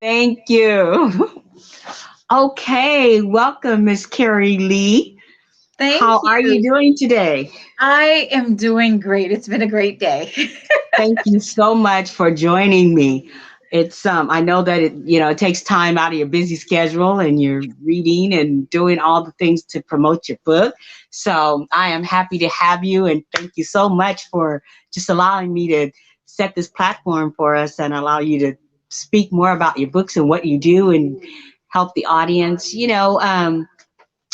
Thank you. Okay, welcome, Miss Carylee. Thank How are you you. doing today? I am doing great. It's been a great day. Thank you so much for joining me. It's I know that it takes time out of your busy schedule and you're reading and doing all the things to promote your book. So I am happy to have you and thank you so much for just allowing me to set this platform for us and allow you to speak more about your books and what you do and help the audience.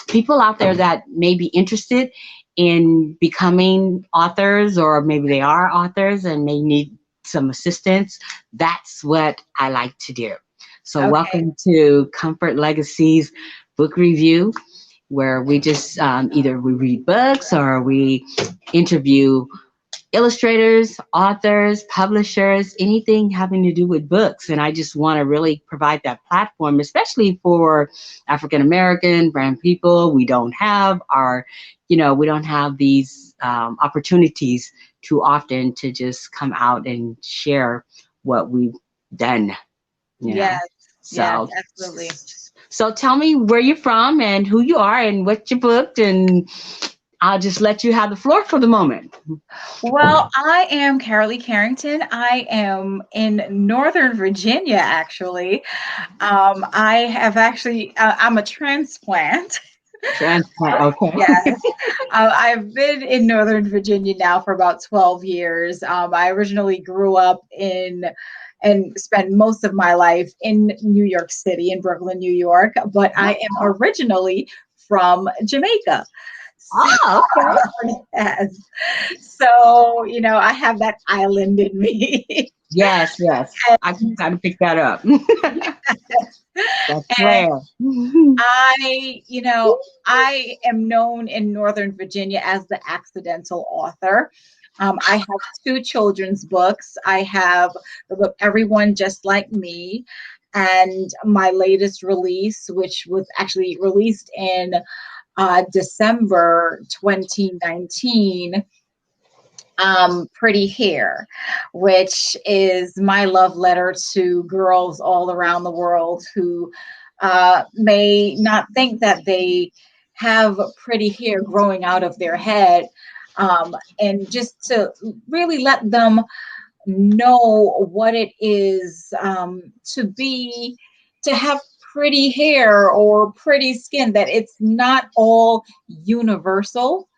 People out there that may be interested in becoming authors, or maybe they are authors and may need some assistance. That's what I like to do. So, Okay. welcome to Comfort Legacies Book Review, where we just either we read books or we interview illustrators, authors, publishers, anything having to do with books. And I just want to really provide that platform, especially for African American, brown people. We don't have these opportunities too often to just come out and share what we've done, you Yes. know. Yes, So, absolutely. so tell me where you're from and who you are and what you booked, and I'll just let you have the floor for the moment. Well, I am Carylee Carrington. I am in Northern Virginia, actually. I have actually, I'm a transplant. Transplant, okay. Yes. I've been in Northern Virginia now for about 12 years. I originally grew up in and spent most of my life in New York City, in Brooklyn, New York, but I am originally from Jamaica. So, Oh, okay. yes. So, I have that island in me. Yes, yes. I can kind of pick that up. That's And Claire. I am known in Northern Virginia as the accidental author. I have two children's books. I have the book Everyone Just Like Me, and my latest release, which was actually released in December 2019, Pretty Hair, which is my love letter to girls all around the world who may not think that they have pretty hair growing out of their head. And just to really let them know what it is to have pretty hair or pretty skin, that it's not all universal.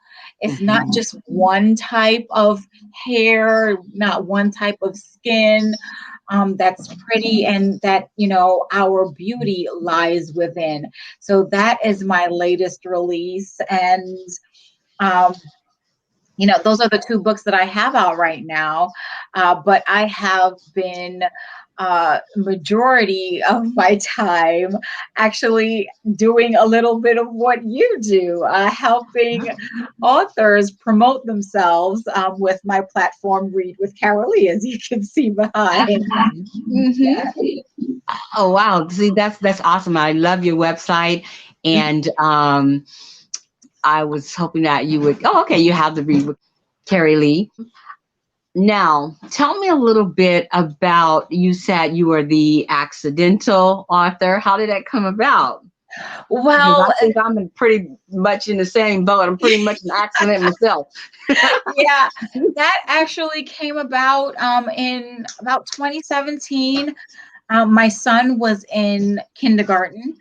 It's not Mhm. just one type of hair, not one type of skin, that's pretty, and that our beauty lies within. So that is my latest release, and um, those are the two books that I have out right now. But I have been majority of my time actually doing a little bit of what you do, helping authors promote themselves with my platform, Read with Carylee, as you can see behind. Mhm. Oh wow. See, that's awesome. I love your website. And I was hoping that you would okay, you have the read with Carrie Lee. Now, tell me a little bit about, you said you were the accidental author. How did that come about? Because Well, I think I'm pretty much in the same boat. I'm pretty much an accident myself. yeah, that actually came about in about 2017. My son was in kindergarten,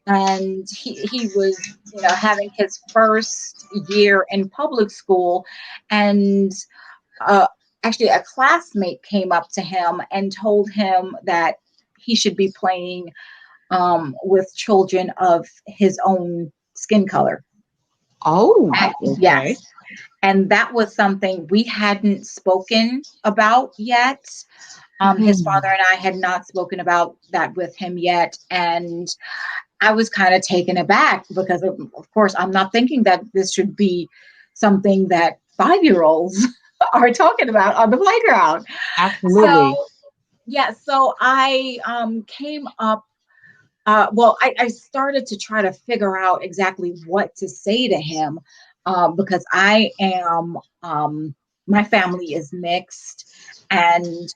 and he was having his first year in public school, and uh, actually a classmate came up to him and told him that he should be playing with children of his own skin color. Oh, okay. Yes. And that was something we hadn't spoken about yet. His father Mhm. and I had not spoken about that with him yet. And I was kind of taken aback because, of course, I'm not thinking that this should be something that 5-year-olds are talking about on the playground. So, Absolutely. yeah, so I came up. Well, I started to try to figure out exactly what to say to him, because my family is mixed, and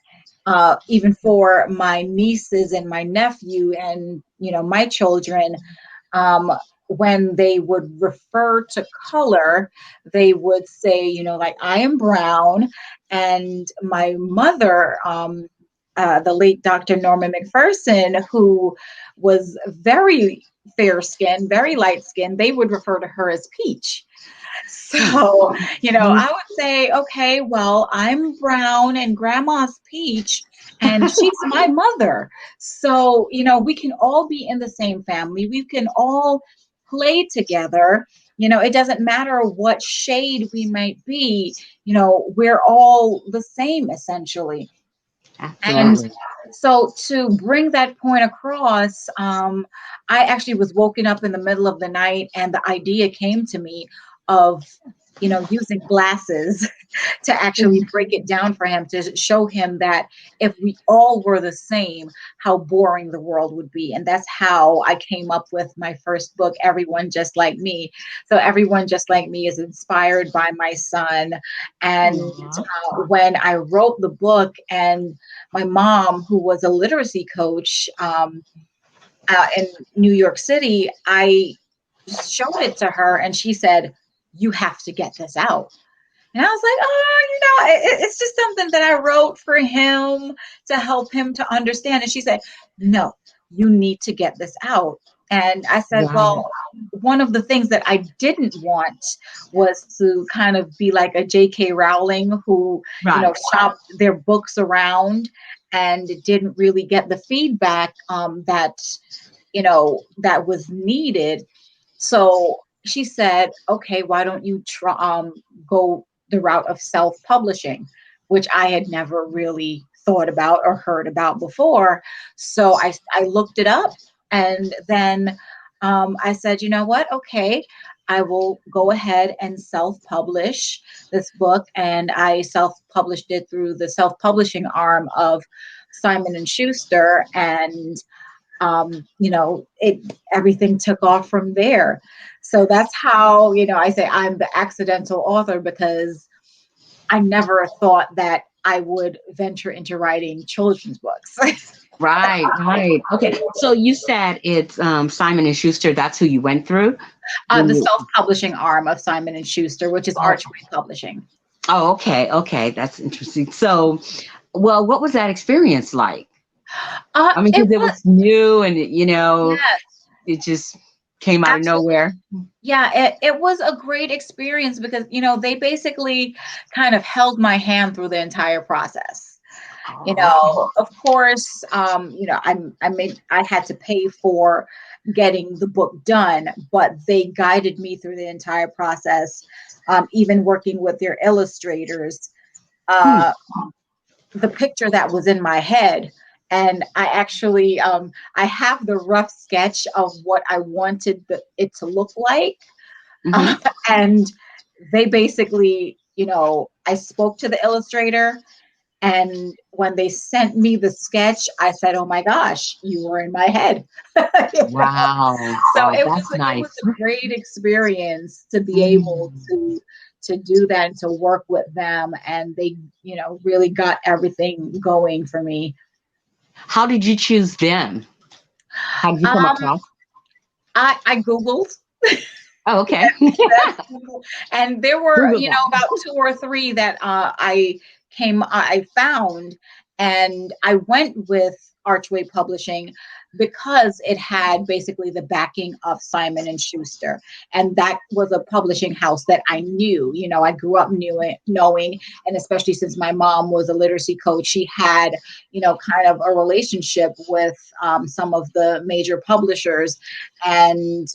even for my nieces and my nephew and my children, um, when they would refer to color, they would say, like, I am brown. And my mother, the late Dr. Norma McPherson, who was very fair skinned, very light skinned, they would refer to her as Peach. Hmm. So, Mhm. I would say, okay, well, I'm brown and grandma's Peach and she's my mother. So, we can all be in the same family. We can all play together. It doesn't matter what shade we might be, we're all the same essentially. And Absolutely. so to bring that point across, I actually was woken up in the middle of the night and the idea came to me of, using glasses to actually Mhm. break it down for him, to show him that if we all were the same, how boring the world would be. And that's how I came up with my first book, Everyone Just Like Me. So, Everyone Just Like Me is inspired by my son. And Aw. when I wrote the book, and my mom, who was a literacy coach in New York City, I showed it to her and she said, "You have to get this out." And I was like, oh, it's just something that I wrote for him to help him to understand. And she said, no, you need to get this out. And I said, Right. well, one of the things that I didn't want was to kind of be like a J.K. Rowling who, Right. shopped their books around and didn't really get the feedback that was needed. So she said, okay, why don't you try go the route of self-publishing, which I had never really thought about or heard about before. So I looked it up, and then I said, you know what? Okay, I will go ahead and self-publish this book. And I self-published it through the self-publishing arm of Simon and Schuster. And it everything took off from there. So that's how, I say I'm the accidental author, because I never thought that I would venture into writing children's books. Right. Right. Okay. So you said it's Simon and Schuster. That's who you went through when The you. self-publishing arm of Simon and Schuster, which is Oh. Archway Publishing. Oh. Okay. Okay. That's interesting. So, well, what was that experience like? I mean, It because it was, was new and yes, it just came out of absolutely. nowhere. Yeah, it was a great experience because, they basically kind of held my hand through the entire process. Oh, okay. Of course, I had to pay for getting the book done, but they guided me through the entire process, even working with their illustrators. Hmm. Uh, the picture that was in my head, and I actually I have the rough sketch of what I wanted it to look like, uh, Mm-hmm. and they basically, I spoke to the illustrator, and when they sent me the sketch, I said, "Oh my gosh, you were in my head." Wow. So Oh, it that's was nice. a great experience to be able Mm. to do that and to work with them, and they, really got everything going for me. How did you choose them? How did you come Um, across? I googled. Oh, okay. And there were, Google that. about two or three that I found, and I went with Archway Publishing because it had basically the backing of Simon and Schuster, and that was a publishing house that I knew. I grew up knowing, and especially since my mom was a literacy coach, she had, kind of a relationship with some of the major publishers, and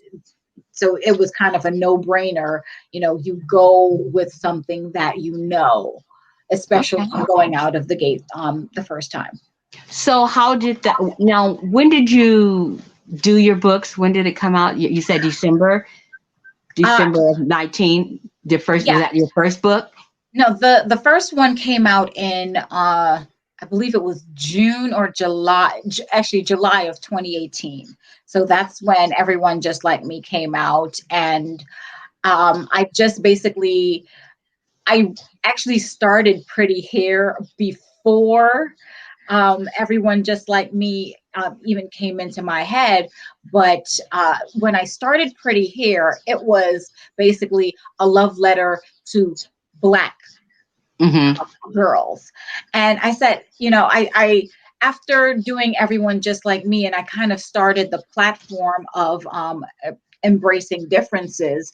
so it was kind of a no-brainer. You go with something that especially Okay. going out of the gate the first time. So how did that now when did you do your books? When did it come out? You said December, uh December of 19. The first yeah, was that your first book? no, the first one came out in I believe it was June or July, actually July of 2018. So that's when Everyone Just Like Me came out. And I just basically, I actually started Pretty Hair before Everyone Just Like Me even came into my head. But when I started Pretty Hair, it was basically a love letter to Black Mm-hmm. girls. And I said, I after doing Everyone Just Like Me, and I kind of started the platform of embracing differences